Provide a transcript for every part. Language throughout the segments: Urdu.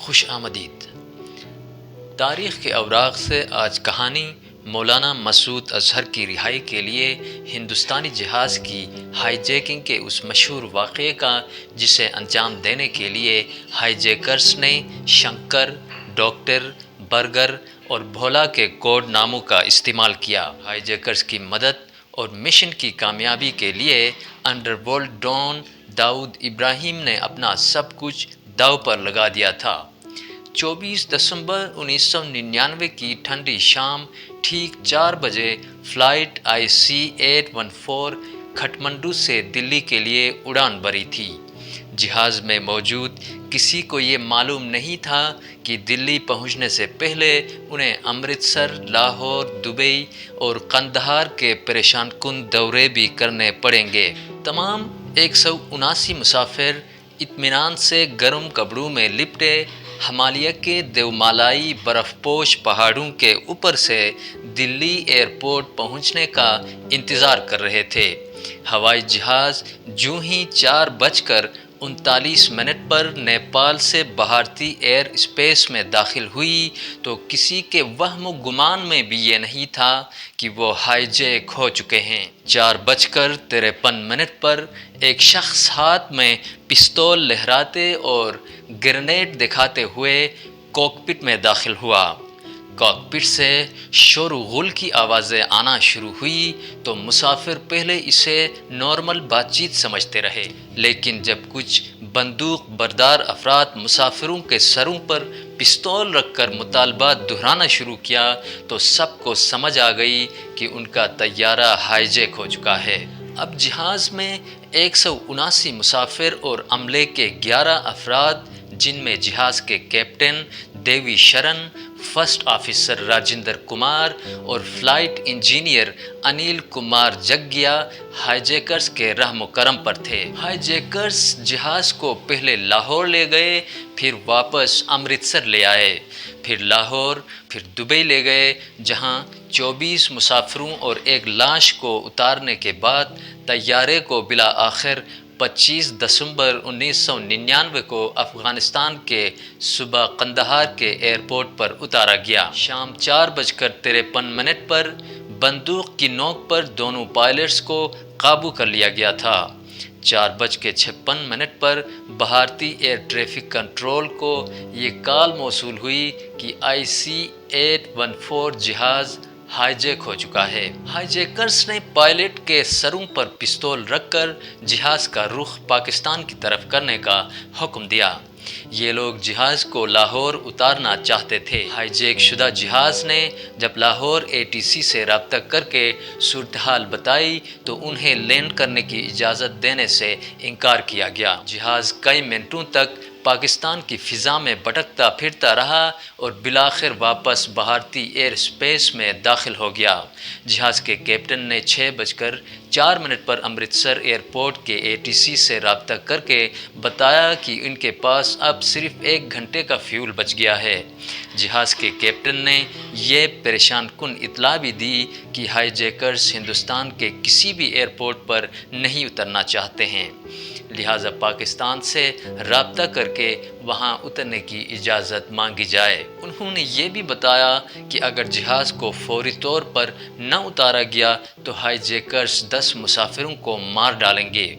خوش آمدید۔ تاریخ کے اوراق سے آج کہانی مولانا مسعود اظہر کی رہائی کے لیے ہندوستانی جہاز کی ہائی جیکنگ کے اس مشہور واقعے کا، جسے انجام دینے کے لیے ہائی جیکرز نے شنکر، ڈاکٹر، برگر اور بھولا کے کوڈ ناموں کا استعمال کیا۔ ہائی جیکرز کی مدد اور مشن کی کامیابی کے لیے انڈر ورلڈ ڈان داؤد ابراہیم نے اپنا سب کچھ داؤ پر لگا دیا تھا۔ 24 دسمبر 1999 کی ٹھنڈی شام ٹھیک 4 بجے فلائٹ IC-814 کھٹمنڈو سے دلی کے لیے اڑان بھری تھی۔ جہاز میں موجود کسی کو یہ معلوم نہیں تھا کہ دلی پہنچنے سے پہلے انہیں امرتسر، لاہور، دبئی اور قندھار کے پریشان کن دورے بھی کرنے پڑیں گے۔ تمام 179 مسافر اطمینان سے گرم کپڑوں میں لپٹے ہمالیہ کے دیومالائی برف پوش پہاڑوں کے اوپر سے دلی ایئرپورٹ پہنچنے کا انتظار کر رہے تھے۔ ہوائی جہاز جوں ہی 4:39 پر نیپال سے بھارتی ایئر اسپیس میں داخل ہوئی تو کسی کے وہم و گمان میں بھی یہ نہیں تھا کہ وہ ہائی جیک ہو چکے ہیں۔ 4:53 پر ایک شخص ہاتھ میں پستول لہراتے اور گرینیڈ دکھاتے ہوئے کاکپٹ میں داخل ہوا۔ کاکپٹ سے شور و غل کی آوازیں آنا شروع ہوئی تو مسافر پہلے اسے نارمل بات چیت سمجھتے رہے، لیکن جب کچھ بندوق بردار افراد مسافروں کے سروں پر پستول رکھ کر مطالبات دہرانا شروع کیا تو سب کو سمجھ آ گئی کہ ان کا طیارہ ہائی جیک ہو چکا ہے۔ اب جہاز میں 179 مسافر اور عملے کے 11 افراد، جن میں جہاز کے کیپٹن دیوی شرن، فرسٹ آفیسر راجندر کمار اور flight engineer Anil Kumar Jaggia, hijackers کے رحم و کرم پر تھے۔ ہائی جیکرز جہاز کو پہلے لاہور لے گئے، پھر واپس امرتسر لے آئے، پھر لاہور، پھر دبئی لے گئے، جہاں 24 مسافروں اور ایک لاش کو اتارنے کے بعد طیارے کو بالآخر 25 دسمبر 1999 کو افغانستان کے صوبہ قندھار کے ایئرپورٹ پر اتارا گیا۔ شام 4:53 پر بندوق کی نوک پر دونوں پائلٹس کو قابو کر لیا گیا تھا۔ 4:56 پر بھارتی ایئر ٹریفک کنٹرول کو یہ کال موصول ہوئی کہ IC-814 جہاز ہائی جیک ہو چکا ہے۔ ہائی جیکرز نے پائلٹ کے سروں پر پستول رکھ کر جہاز کا رخ پاکستان کی طرف کرنے کا حکم دیا۔ یہ لوگ جہاز کو لاہور اتارنا چاہتے تھے۔ ہائی جیک شدہ جہاز نے جب لاہور ATC سے رابطہ کر کے صورتحال بتائی تو انہیں لینڈ کرنے کی اجازت دینے سے انکار کیا گیا۔ جہاز کئی منٹوں تک پاکستان کی فضا میں بھٹکتا پھرتا رہا اور بالآخر واپس بھارتی ایئر اسپیس میں داخل ہو گیا۔ جہاز کے کیپٹن نے 6:04 پر امرتسر ایئرپورٹ کے ATC سے رابطہ کر کے بتایا کہ ان کے پاس اب صرف 1 گھنٹے کا فیول بچ گیا ہے۔ جہاز کے کیپٹن نے یہ پریشان کن اطلاع بھی دی کہ ہائی جیکرز ہندوستان کے کسی بھی ایئرپورٹ پر نہیں اترنا چاہتے ہیں، لہٰذا پاکستان سے رابطہ کر کے وہاں اترنے کی اجازت مانگی جائے۔ انہوں نے یہ بھی بتایا کہ اگر جہاز کو فوری طور پر نہ اتارا گیا تو ہائی جیکرز 10 مسافروں کو مار ڈالیں گے۔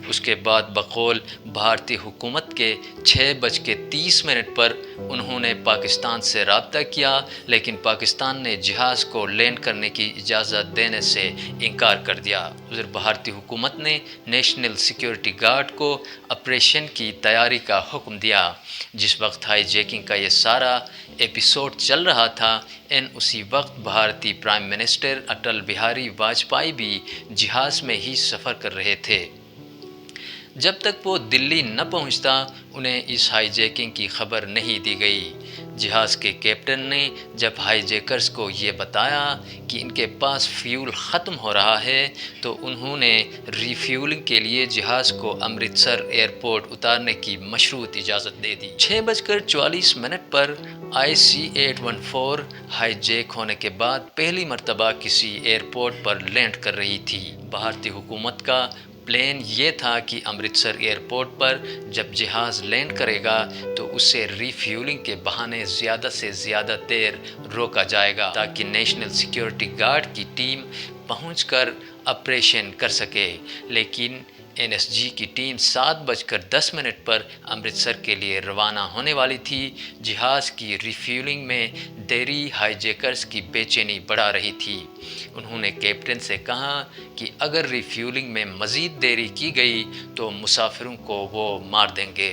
اس کے بعد بقول بھارتی حکومت کے 6:30 پر انہوں نے پاکستان سے رابطہ کیا، لیکن پاکستان نے جہاز کو لینڈ کرنے کی اجازت دینے سے انکار کر دیا۔ ادھر بھارتی حکومت نے نیشنل سیکیورٹی گارڈ کو آپریشن کی تیاری کا حکم دیا۔ جس وقت ہائی جیکنگ کا یہ سارا ایپیسوڈ چل رہا تھا، اسی وقت بھارتی پرائم منسٹر اٹل بہاری واجپئی بھی جہاز میں ہی سفر کر رہے تھے۔ جب تک وہ دلی نہ پہنچتا انہیں اس ہائی جیکنگ کی خبر نہیں دی گئی۔ جہاز کے کیپٹن نے جب ہائی جیکرز کو یہ بتایا کہ ان کے پاس فیول ختم ہو رہا ہے تو انہوں نے ری فیولنگ کے لیے جہاز کو امرتسر ایئرپورٹ اتارنے کی مشروط اجازت دے دی۔ 6:44 پر IC-814 ہائی جیک ہونے کے بعد پہلی مرتبہ کسی ایئرپورٹ پر لینڈ کر رہی تھی۔ بھارتی حکومت کا پلان یہ تھا کہ امرتسر ایئرپورٹ پر جب جہاز لینڈ کرے گا تو اسے ری فیولنگ کے بہانے زیادہ سے زیادہ دیر روکا جائے گا تاکہ نیشنل سیکیورٹی گارڈ کی ٹیم پہنچ کر آپریشن کر سکے، لیکن NSG کی ٹیم 7:10 پر امرتسر کے لیے روانہ ہونے والی تھی۔ جہاز کی ری فیولنگ میں دیری ہائی جیکرز کی بے چینی بڑھا رہی تھی۔ انہوں نے کیپٹن سے کہا کہ اگر ری فیولنگ میں مزید دیری کی گئی تو مسافروں کو وہ مار دیں گے۔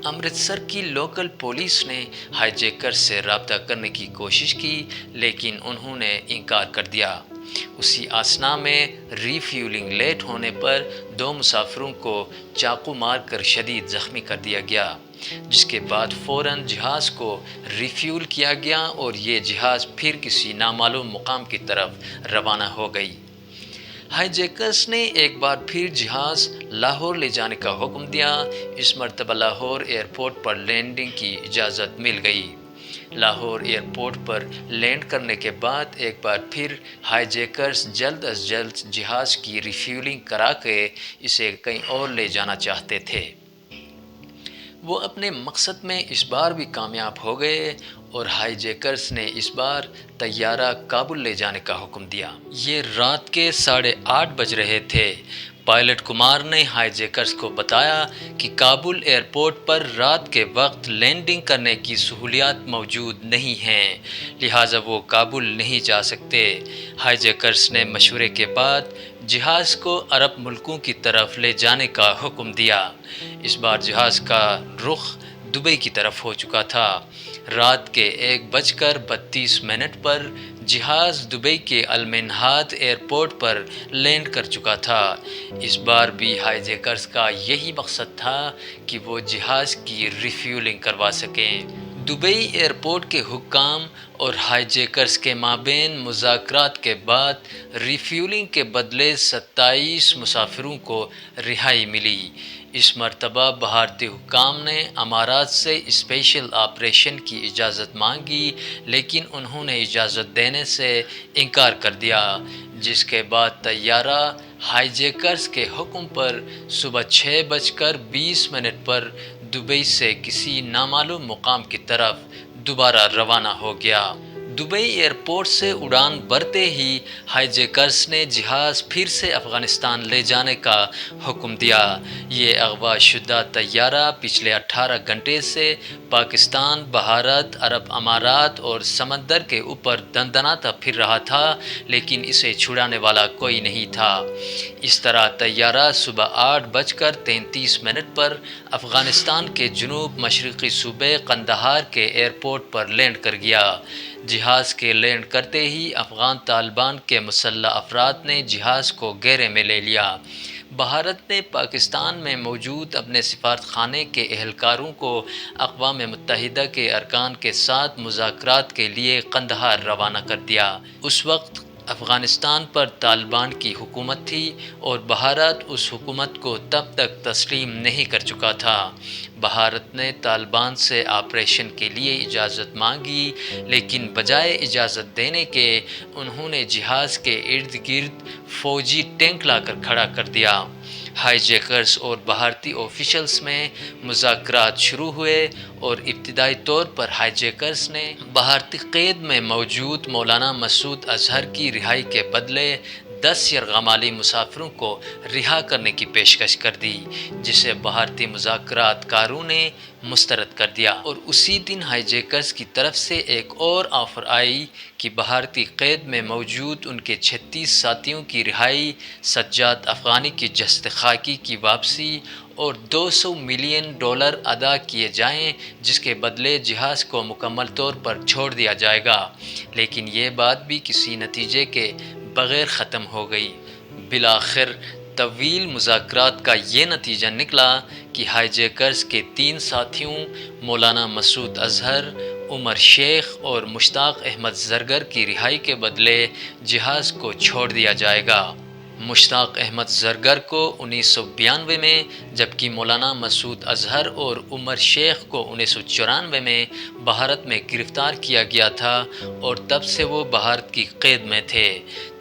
امرتسر کی لوکل پولیس نے ہائی جیکرز سے رابطہ کرنے کی کوشش کی لیکن انہوں نے انکار کر دیا۔ اسی اثنا میں ری فیولنگ لیٹ ہونے پر 2 مسافروں کو چاقو مار کر شدید زخمی کر دیا گیا، جس کے بعد فوراً جہاز کو ری فیول کیا گیا اور یہ جہاز پھر کسی نامعلوم مقام کی طرف روانہ ہو گئی۔ ہائی جیکرز نے ایک بار پھر جہاز لاہور لے جانے کا حکم دیا۔ اس مرتبہ لاہور ایئرپورٹ پر لینڈنگ کی اجازت مل گئی۔ لاہور ایئرپورٹ پر لینڈ کرنے کے بعد ایک بار پھر ہائی جیکرز جلد از جلد جہاز کی ری فیولنگ کرا کے اسے کہیں اور لے جانا چاہتے تھے۔ وہ اپنے مقصد میں اس بار بھی کامیاب ہو گئے اور ہائی جیکرز نے اس بار طیارہ کابل لے جانے کا حکم دیا۔ یہ رات کے 8:30 بج رہے تھے۔ پائلٹ کمار نے ہائی جیکرز کو بتایا کہ کابل ایئرپورٹ پر رات کے وقت لینڈنگ کرنے کی سہولیات موجود نہیں ہیں، لہٰذا وہ کابل نہیں جا سکتے۔ ہائی جیکرز نے مشورے کے بعد جہاز کو عرب ملکوں کی طرف لے جانے کا حکم دیا۔ اس بار جہاز کا رخ دبئی کی طرف ہو چکا تھا۔ رات کے 1:32 پر جہاز دبئی کے المنہاد ایئرپورٹ پر لینڈ کر چکا تھا۔ اس بار بھی ہائی جیکرز کا یہی مقصد تھا کہ وہ جہاز کی ری فیولنگ کروا سکیں۔ دبئی ایئرپورٹ کے حکام اور ہائی جیکرز کے مابین مذاکرات کے بعد ری فیولنگ کے بدلے 27 مسافروں کو رہائی ملی۔ اس مرتبہ بھارتی حکام نے امارات سے اسپیشل آپریشن کی اجازت مانگی لیکن انہوں نے اجازت دینے سے انکار کر دیا، جس کے بعد طیارہ ہائی جیکرز کے حکم پر صبح 6:20 پر دبئی سے کسی نامعلوم مقام کی طرف دوبارہ روانہ ہو گیا۔ دبئی ایئرپورٹ سے اڑان بھرتے ہی ہائی جیکرز نے جہاز پھر سے افغانستان لے جانے کا حکم دیا۔ یہ اغوا شدہ طیارہ پچھلے 18 گھنٹے سے پاکستان، بھارت، عرب امارات اور سمندر کے اوپر دندناتا پھر رہا تھا لیکن اسے چھڑانے والا کوئی نہیں تھا۔ اس طرح طیارہ صبح 8:33 پر افغانستان کے جنوب مشرقی صوبے قندھار کے ایئرپورٹ پر لینڈ کر گیا۔ جہاز کے لینڈ کرتے ہی افغان طالبان کے مسلح افراد نے جہاز کو گھیرے میں لے لیا۔ بھارت نے پاکستان میں موجود اپنے سفارت خانے کے اہلکاروں کو اقوام متحدہ کے ارکان کے ساتھ مذاکرات کے لیے قندھار روانہ کر دیا۔ اس وقت افغانستان پر طالبان کی حکومت تھی اور بھارت اس حکومت کو تب تک تسلیم نہیں کر چکا تھا۔ بھارت نے طالبان سے آپریشن کے لیے اجازت مانگی لیکن بجائے اجازت دینے کے انہوں نے جہاز کے ارد گرد فوجی ٹینک لا کر کھڑا کر دیا۔ ہائی جیکرز اور بھارتی آفیشلز میں مذاکرات شروع ہوئے اور ابتدائی طور پر ہائی جیکرز نے بھارتی قید میں موجود مولانا مسعود اظہر کی رہائی کے بدلے 10 یرغمالی مسافروں کو رہا کرنے کی پیشکش کر دی، جسے بھارتی مذاکرات کاروں نے مسترد کر دیا، اور اسی دن ہائی جیکرز کی طرف سے ایک اور آفر آئی کہ بھارتی قید میں موجود ان کے 36 ساتھیوں کی رہائی، سجاد افغانی کی جسد خاکی کی واپسی اور $200 ملین ادا کیے جائیں، جس کے بدلے جہاز کو مکمل طور پر چھوڑ دیا جائے گا، لیکن یہ بات بھی کسی نتیجے کے بغیر ختم ہو گئی۔ بالآخر طویل مذاکرات کا یہ نتیجہ نکلا کہ ہائی جیکرز کے 3 ساتھیوں مولانا مسعود اظہر، عمر شیخ اور مشتاق احمد زرگر کی رہائی کے بدلے جہاز کو چھوڑ دیا جائے گا۔ مشتاق احمد زرگر کو 1992 میں جبکہ مولانا مسعود اظہر اور عمر شیخ کو 1994 میں بھارت میں گرفتار کیا گیا تھا اور تب سے وہ بھارت کی قید میں تھے۔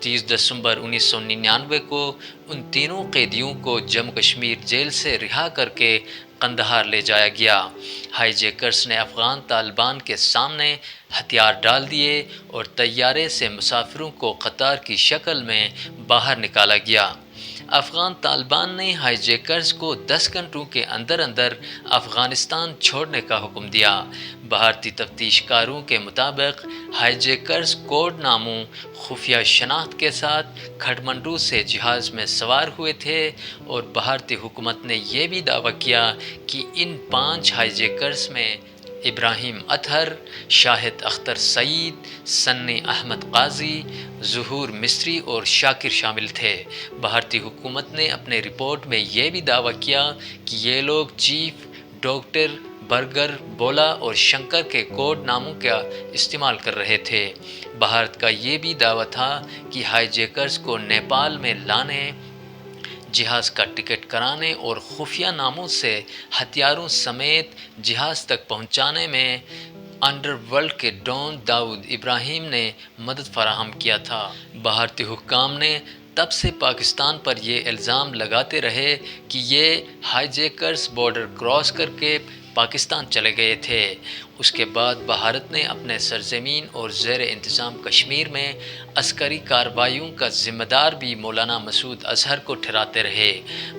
30 دسمبر 1999 کو ان تینوں قیدیوں کو جموں کشمیر جیل سے رہا کر کے قندھار لے جایا گیا۔ ہائی جیکرز نے افغان طالبان کے سامنے ہتھیار ڈال دیے اور طیارے سے مسافروں کو قطار کی شکل میں باہر نکالا گیا۔ افغان طالبان نے ہائی جیکرز کو 10 گھنٹوں کے اندر اندر افغانستان چھوڑنے کا حکم دیا۔ بھارتی تفتیش کاروں کے مطابق ہائی جیکرز کوڈ ناموں خفیہ شناخت کے ساتھ کھٹمنڈو سے جہاز میں سوار ہوئے تھے اور بھارتی حکومت نے یہ بھی دعویٰ کیا کہ ان 5 ہائی جیکرز میں ابراہیم اطہر، شاہد اختر سعید، سنی احمد قاضی، ظہور مصری اور شاکر شامل تھے۔ بھارتی حکومت نے اپنے رپورٹ میں یہ بھی دعویٰ کیا کہ یہ لوگ چیف، ڈاکٹر، برگر، بولا اور شنکر کے کوڈ ناموں کا استعمال کر رہے تھے۔ بھارت کا یہ بھی دعویٰ تھا کہ ہائی جیکرز کو نیپال میں لانے، جہاز کا ٹکٹ کرانے اور خفیہ ناموں سے ہتھیاروں سمیت جہاز تک پہنچانے میں انڈر ورلڈ کے ڈان داؤد ابراہیم نے مدد فراہم کیا تھا۔ بھارتی حکام نے تب سے پاکستان پر یہ الزام لگاتے رہے کہ یہ ہائی جیکرز بارڈر کراس کر کے پاکستان چلے گئے تھے۔ اس کے بعد بھارت نے اپنے سرزمین اور زیر انتظام کشمیر میں عسکری کارروائیوں کا ذمہ دار بھی مولانا مسعود اظہر کو ٹھہراتے رہے۔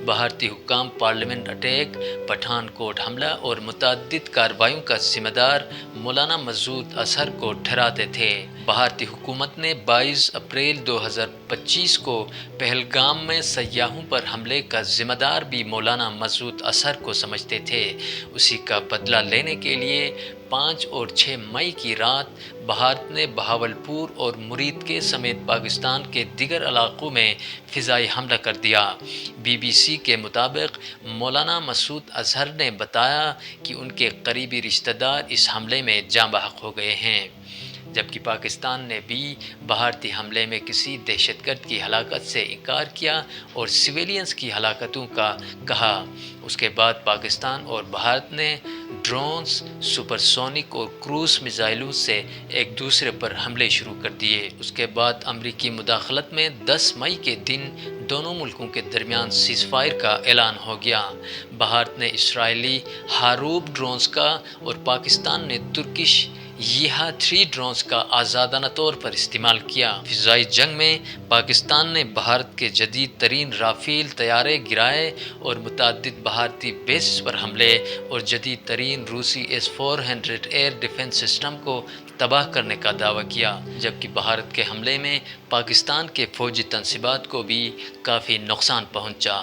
بھارتی حکام پارلیمنٹ اٹیک، پٹھان کوٹ حملہ اور متعدد کارروائیوں کا ذمہ دار مولانا مسعود اظہر کو ٹھہراتے تھے۔ بھارتی حکومت نے 22 اپریل 2025 کو پہلگام میں سیاحوں پر حملے کا ذمہ دار بھی مولانا مسعود اظہر کو سمجھتے تھے۔ اسی کا بدلہ لینے کے لیے 5 اور 6 مئی کی رات بھارت نے بہاولپور اور مرید کے سمیت پاکستان کے دیگر علاقوں میں فضائی حملہ کر دیا۔ بی بی سی کے مطابق مولانا مسعود اظہر نے بتایا کہ ان کے قریبی رشتہ دار اس حملے میں جاں بحق ہو گئے ہیں، جبکہ پاکستان نے بھی بھارتی حملے میں کسی دہشت گرد کی ہلاکت سے انکار کیا اور سویلینز کی ہلاکتوں کا کہا۔ اس کے بعد پاکستان اور بھارت نے ڈرونز، سپر سونک اور کروز میزائلوں سے ایک دوسرے پر حملے شروع کر دیے۔ اس کے بعد امریکی مداخلت میں 10 مئی کے دن دونوں ملکوں کے درمیان سیز فائر کا اعلان ہو گیا۔ بھارت نے اسرائیلی ہاروب ڈرونز کا اور پاکستان نے ترکش ییہا 3 ڈرونز کا آزادانہ طور پر استعمال کیا۔ فضائی جنگ میں پاکستان نے بھارت کے جدید ترین رافیل طیارے گرائے اور متعدد بھارتی بیسز پر حملے اور جدید ترین روسی S-400 ایئر ڈیفنس سسٹم کو تباہ کرنے کا دعویٰ کیا، جبکہ بھارت کے حملے میں پاکستان کے فوجی تنصیبات کو بھی کافی نقصان پہنچا۔